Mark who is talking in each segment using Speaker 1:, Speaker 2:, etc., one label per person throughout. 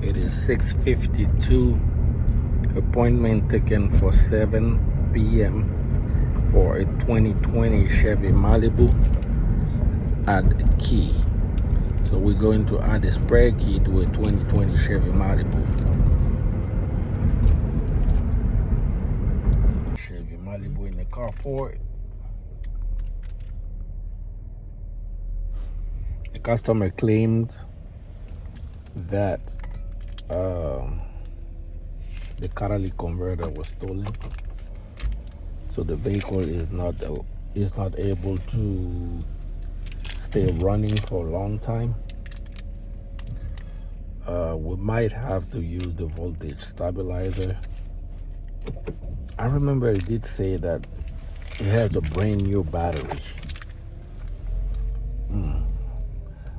Speaker 1: It is 6:52. Appointment taken for 7 p.m. for a 2020 Chevy Malibu. Add key. So we're going to add a spare key to a 2020 Chevy Malibu. Chevy Malibu in the carport. The customer claimed that the catalytic converter was stolen, so the vehicle is not able to stay running for a long time. We might have to use the voltage stabilizer. I remember it did say that it has a brand new battery.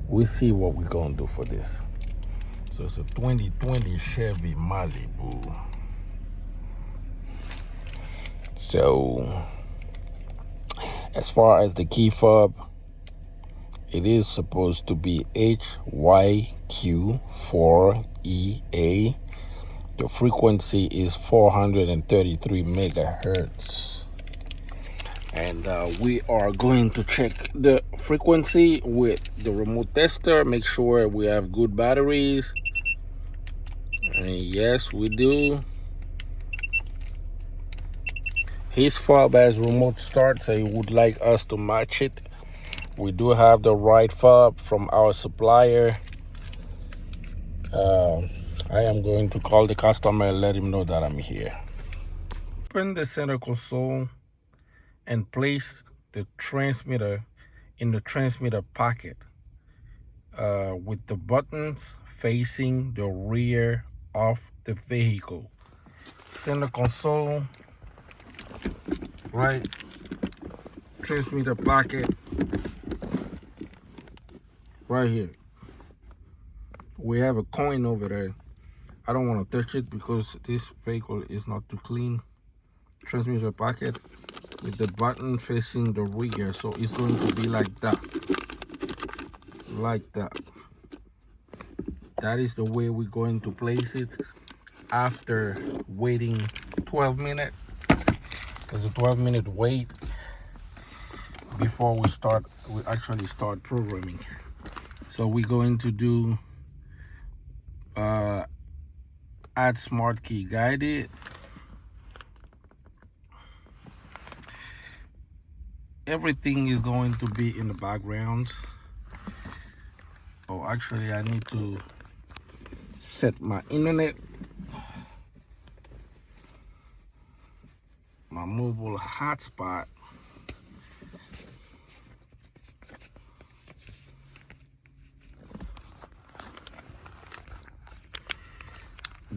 Speaker 1: We'll see what we're gonna do for this. So it's a 2020 Chevy Malibu. So as far as the key fob, it is supposed to be HYQ4EA. The frequency is 433 megahertz. And we are going to check the frequency with the remote tester, make sure we have good batteries. And yes, we do. His fob has remote start, so he would like us to match it. We do have the right fob from our supplier. I am going to call the customer and let him know that I'm here. Open the center console and place the transmitter in the transmitter pocket with the buttons facing the rear of the vehicle. Center console, right, transmitter pocket, right here. We have a coin over there. I don't want to touch it because this vehicle is not too clean. Transmitter pocket with the button facing the rear, so it's going to be like that. Like that. That is the way we're going to place it after waiting 12 minutes. There's a 12-minute wait before we actually start programming. So we're going to do add smart key guided. Everything is going to be in the background. Oh, actually I need to set my internet, my mobile hotspot.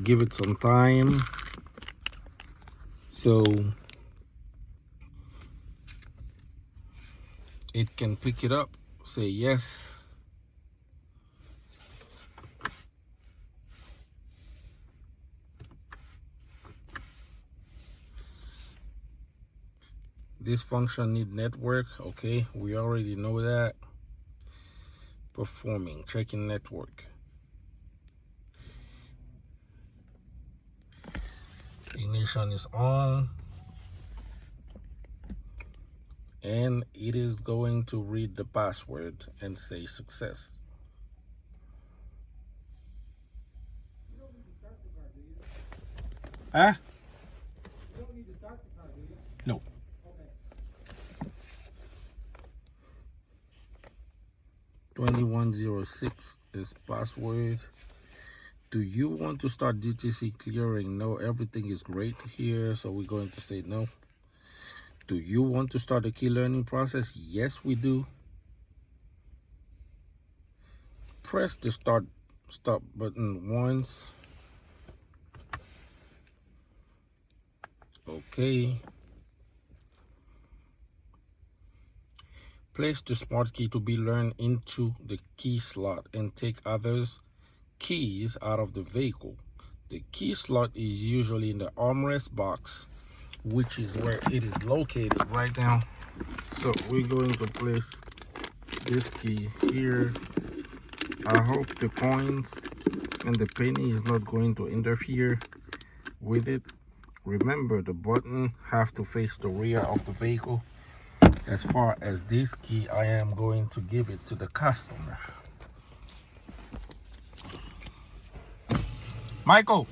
Speaker 1: Give it some time so it can pick it up. Say yes. This function need network. Okay, we already know that. Performing, checking network. Ignition is on. And it is going to read the password and say success. Huh? You don't need to start the car, do you? No. Okay. 2106 is password. Do you want to start DTC clearing? No, everything is great here, so we're going to say no. Do you want to start the key learning process? Yes, we do. Press the stop button once. Okay. Place the smart key to be learned into the key slot and take others' keys out of the vehicle. The key slot is usually in the armrest box, which is where it is located right now. So we're going to place this key here. I hope the coins and the penny is not going to interfere with it. Remember, the button have to face the rear of the vehicle. As far as this key, I am going to give it to the customer. Michael.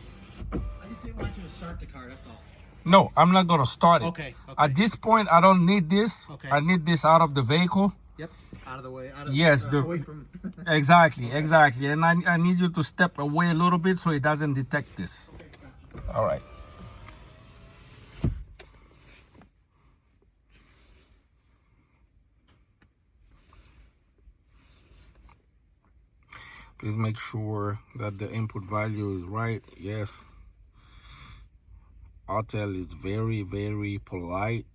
Speaker 2: I just didn't want you to start the car, that's all.
Speaker 1: No, I'm not going to start it.
Speaker 2: Okay.
Speaker 1: At this point, I don't need this.
Speaker 2: Okay.
Speaker 1: I need this out of the vehicle.
Speaker 2: Yep, out of the way.
Speaker 1: Yes,
Speaker 2: away from...
Speaker 1: exactly. And I need you to step away a little bit so it doesn't detect this.
Speaker 2: Okay, gotcha.
Speaker 1: All right. Please make sure that the input value is right. Yes. Autel is very, very polite.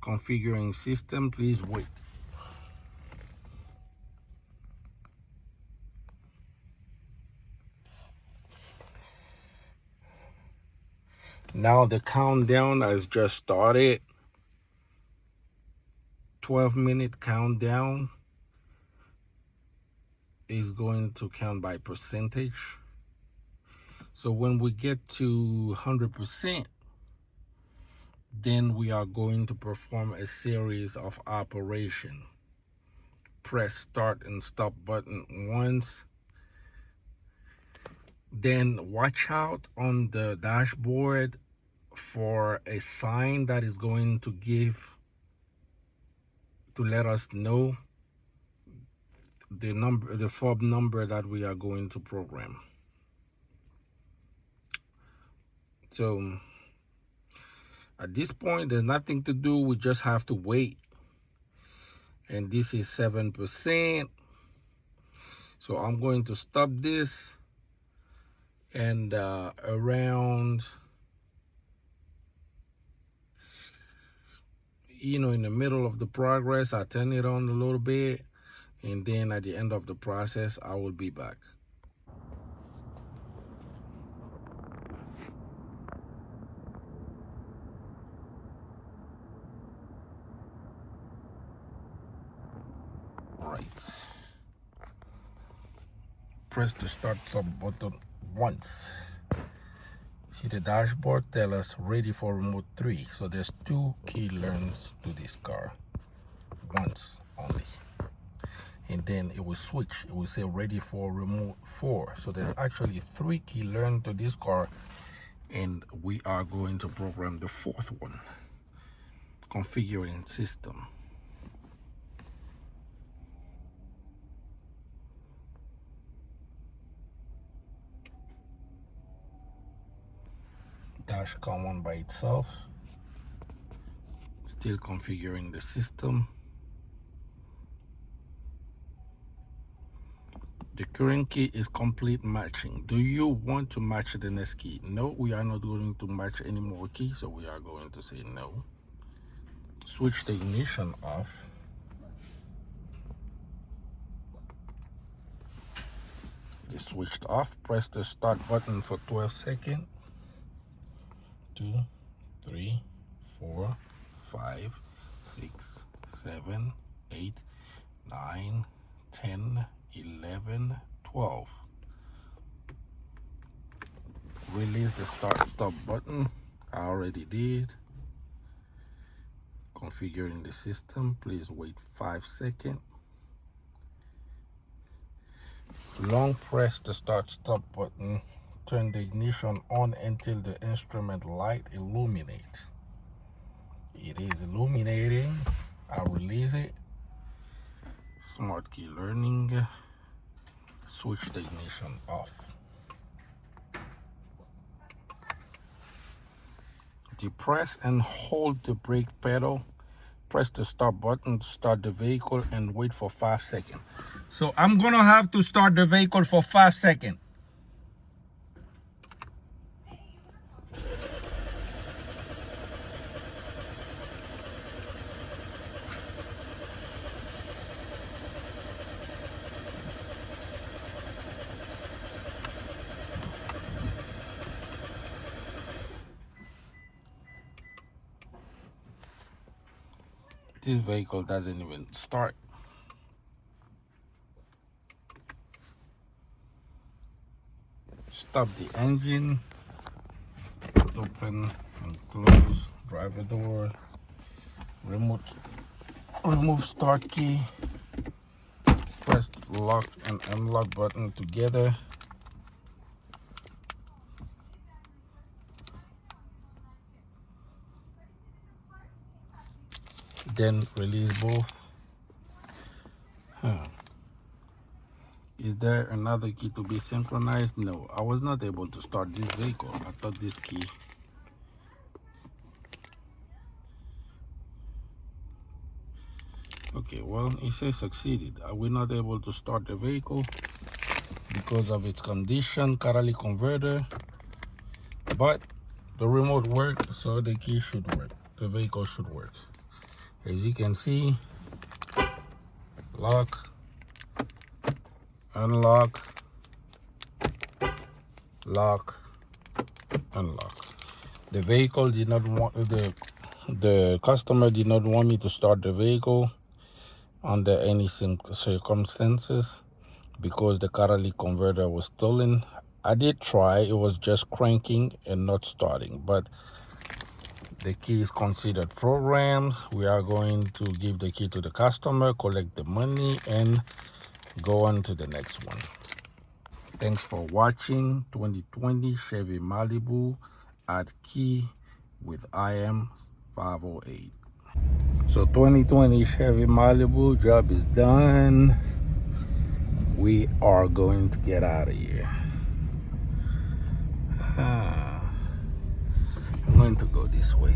Speaker 1: Configuring system, please wait. Now the countdown has just started. 12-minute countdown is going to count by percentage. So when we get to 100%, then we are going to perform a series of operation. Press start and stop button once. Then watch out on the dashboard for a sign that is going to let us know the fob number that we are going to program. So at this point, there's nothing to do. We just have to wait. And this is 7%. So I'm going to stop this. And around, in the middle of the progress, I turn it on a little bit. And then at the end of the process, I will be back. All right. Press the start stop button once. See the dashboard tell us ready for remote 3. So there's 2 key learns to this car. Once only. And then it will switch. It will say ready for remote 4. So there's actually 3 key learn to this car. And we are going to program the 4th one. Configuring system. Dash come on by itself. Still configuring the system. The current key is complete matching. Do you want to match the next key? No, we are not going to match any more keys, so we are going to say no. Switch the ignition off. It is switched off. Press the start button for 12 seconds. 2, 3, 4, 5, 6, 7, 8, 9, 10, 11, 12. Release the start stop button. I already did. Configuring the system. Please wait 5 seconds. Long press the start stop button. Turn the ignition on until the instrument light illuminates. It is illuminating. I'll release it. Smart key learning. Switch the ignition off. Depress and hold the brake pedal. Press the start button to start the vehicle and wait for 5 seconds. So I'm gonna have to start the vehicle for 5 seconds. This vehicle doesn't even start. stop the engine, open and close driver door, remove start key, press lock and unlock button together. Then release both. Is there another key to be synchronized? No, I was not able to start this vehicle. I thought this key. Okay, well, it says succeeded. We're not able to start the vehicle because of its condition, catalytic converter. But the remote worked, so the key should work. The vehicle should work. As you can see, lock, unlock, lock, unlock. The vehicle did not want the customer did not want me to start the vehicle under any circumstances because the catalytic converter was stolen. I did try, it was just cranking and not starting, but the key is considered programmed. We are going to give the key to the customer, collect the money, and go on to the next one. Thanks for watching 2020 Chevy Malibu at key with IM 508. So 2020 Chevy Malibu job is done. We are going to get out of here. I'm going to go this way.